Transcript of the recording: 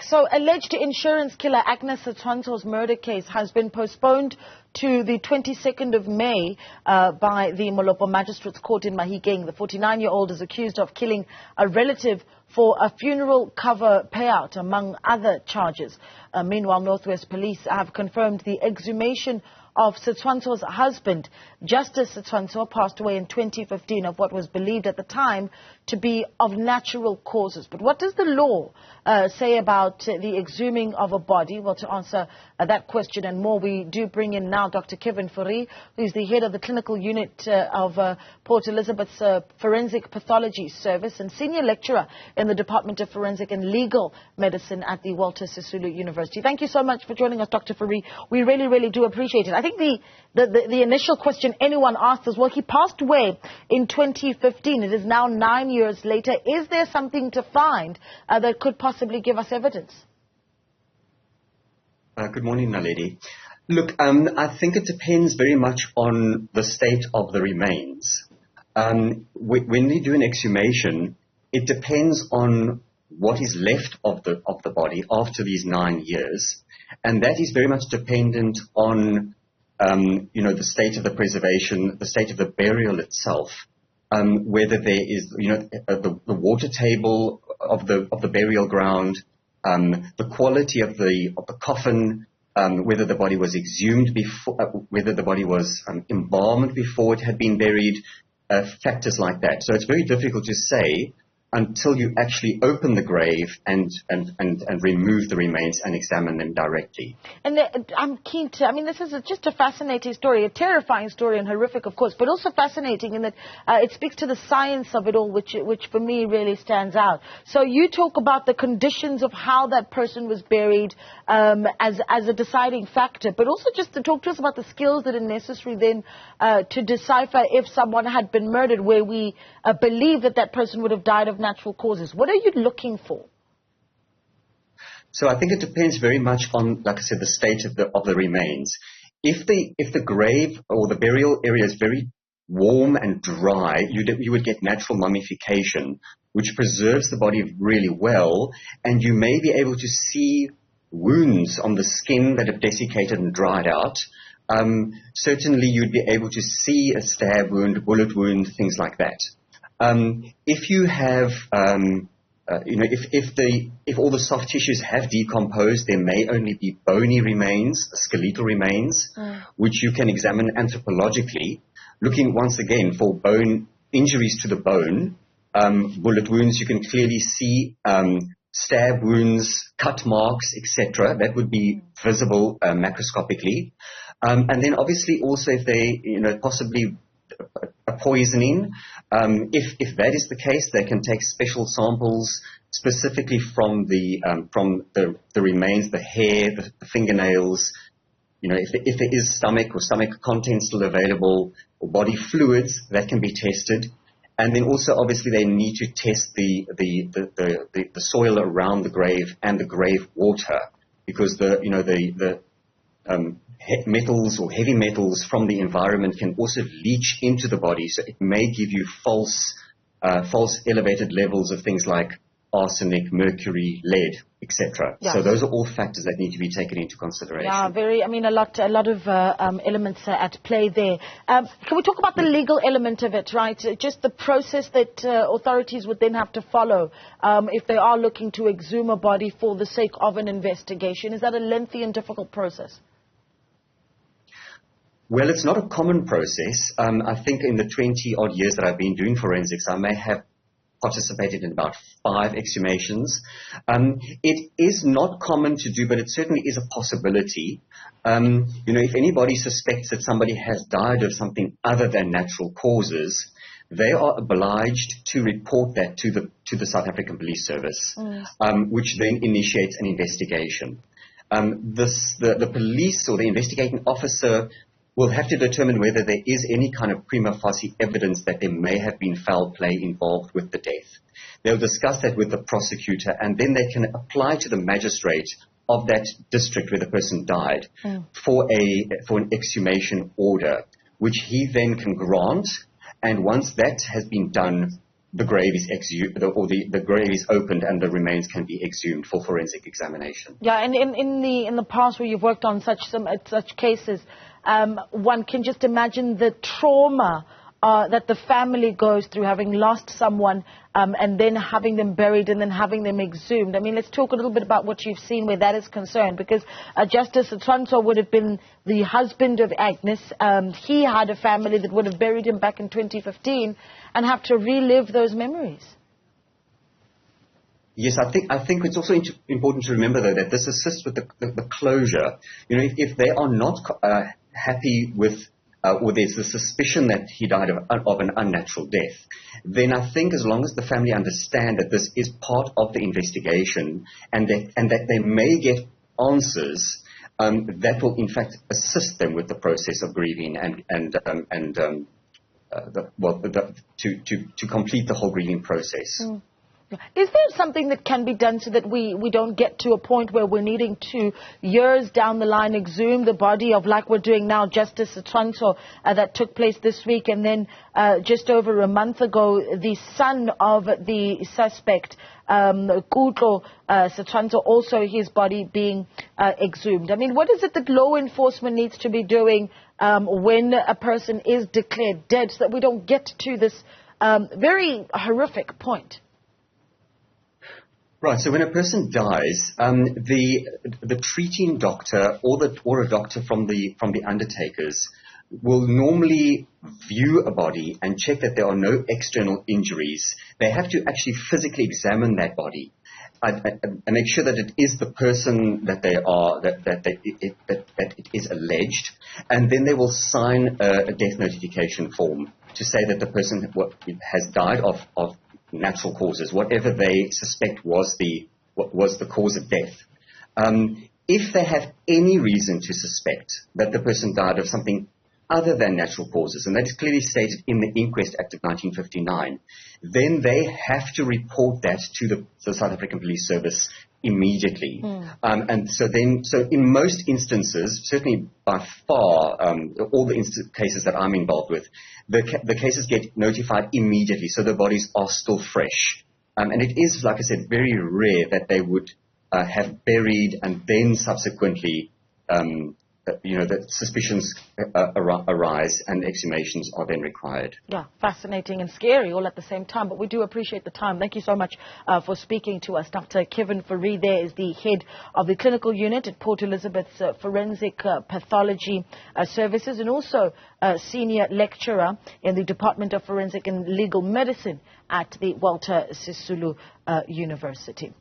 back. So, alleged insurance killer Agnes Setshwantso's murder case has been postponed to the 22nd of May by the Molopo Magistrate's Court in Mahikeng. The 49-year-old is accused of killing a relative for a funeral cover payout, among other charges. Meanwhile, Northwest Police have confirmed the exhumation of Setshwantso's husband. Justice Setshwantso passed away in 2015 of what was believed at the time to be of natural causes. But what does the law say about the exhuming of a body? Well, to answer that question and more, we do bring in now Dr Kevin Fourie, who is the head of the clinical unit of Port Elizabeth's Forensic Pathology Service and senior lecturer in the Department of Forensic and Legal Medicine at the Walter Sisulu University. Thank you so much for joining us, Dr Fourie. We really, really do appreciate it. I think the initial question anyone asked is, well, he passed away in 2015. It is now 9 years later. Is there something to find that could possibly give us evidence? Good morning, Naledi. Look, I think it depends very much on the state of the remains. When we do an exhumation, it depends on what is left of the body after these 9 years, and that is very much dependent on the state of the preservation, the state of the burial itself, whether there is, the water table of the burial ground, the quality of the coffin, whether the body was exhumed before, whether the body was embalmed before it had been buried, factors like that. So it's very difficult to say until you actually open the grave and remove the remains and examine them directly. And I'm keen to, this is just a fascinating story, a terrifying story and horrific, of course, but also fascinating in that it speaks to the science of it all, which for me really stands out. So you talk about the conditions of how that person was buried as a deciding factor, but also just to talk to us about the skills that are necessary then to decipher if someone had been murdered, where we believe that person would have died of natural causes. What are you looking for? So I think it depends very much on, like I said, the state of the remains. If the grave or the burial area is very warm and dry, you would get natural mummification, which preserves the body really well, and you may be able to see wounds on the skin that have desiccated and dried out. Certainly you'd be able to see a stab wound, bullet wound, things like that. If you have, if all the soft tissues have decomposed, there may only be bony remains, skeletal remains, which you can examine anthropologically, looking once again for bone injuries to the bone, bullet wounds. You can clearly see stab wounds, cut marks, etc. That would be visible macroscopically, and then obviously also if they, possibly a poisoning. If that is the case, they can take special samples specifically from the remains, the hair, the fingernails. If there is stomach or stomach contents still available, or body fluids, that can be tested. And then also, obviously, they need to test the soil around the grave and the grave water, because the metals or heavy metals from the environment can also leach into the body, so it may give you false elevated levels of things like arsenic, mercury, lead, etc. Yeah. So those are all factors that need to be taken into consideration. Yeah, a lot of elements at play there. Can we talk about the legal element of it, right? Just the process that authorities would then have to follow if they are looking to exhume a body for the sake of an investigation. Is that a lengthy and difficult process? Well, it's not a common process. I think in the 20-odd years that I've been doing forensics, I may have participated in about 5 exhumations. It is not common to do, but it certainly is a possibility. If anybody suspects that somebody has died of something other than natural causes, they are obliged to report that to the South African Police Service, which then initiates an investigation. The police or the investigating officer will have to determine whether there is any kind of prima facie evidence that there may have been foul play involved with the death. They'll discuss that with the prosecutor, and then they can apply to the magistrate of that district where the person died for an exhumation order, which he then can grant. And once that has been done, the grave is the grave is opened and the remains can be exhumed for forensic examination. Yeah, and in the past where you've worked on such cases, one can just imagine the trauma that the family goes through, having lost someone and then having them buried and then having them exhumed. I mean, let's talk a little bit about what you've seen where that is concerned, because Justice Setshwantsho would have been the husband of Agnes. He had a family that would have buried him back in 2015 and have to relive those memories. Yes, I think it's also important to remember, though, that this assists with the closure. You know, if they are not happy with or there's the suspicion that he died of an unnatural death, then I think as long as the family understand that this is part of the investigation and that they may get answers, that will in fact assist them with the process of grieving to complete the whole grieving process. Mm. Is there something that can be done so that we don't get to a point where we're needing to, years down the line, exhume the body of, like we're doing now, Justice Setshwantsho, that took place this week, and then just over a month ago, the son of the suspect, Kutlo Setshwantsho, also his body being exhumed? I mean, what is it that law enforcement needs to be doing when a person is declared dead, so that we don't get to this very horrific point? Right. So when a person dies, the treating doctor or a doctor from the undertakers will normally view a body and check that there are no external injuries. They have to actually physically examine that body and make sure that it is the person that they are, that it is alleged, and then they will sign a death notification form to say that the person has died of natural causes, whatever they suspect was the cause of death. If they have any reason to suspect that the person died of something other than natural causes, and that is clearly stated in the Inquest Act of 1959, then they have to report that to the South African Police Service immediately. And so in most instances, certainly by far, all the cases that I'm involved with, the cases get notified immediately, so the bodies are still fresh. And it is, like I said, very rare that they would have buried and then subsequently that suspicions arise and exhumations are then required. Yeah, fascinating and scary all at the same time, but we do appreciate the time. Thank you so much for speaking to us. Dr. Kevin Fourie there is the head of the clinical unit at Port Elizabeth's Forensic Pathology Services, and also senior lecturer in the Department of Forensic and Legal Medicine at the Walter Sisulu University.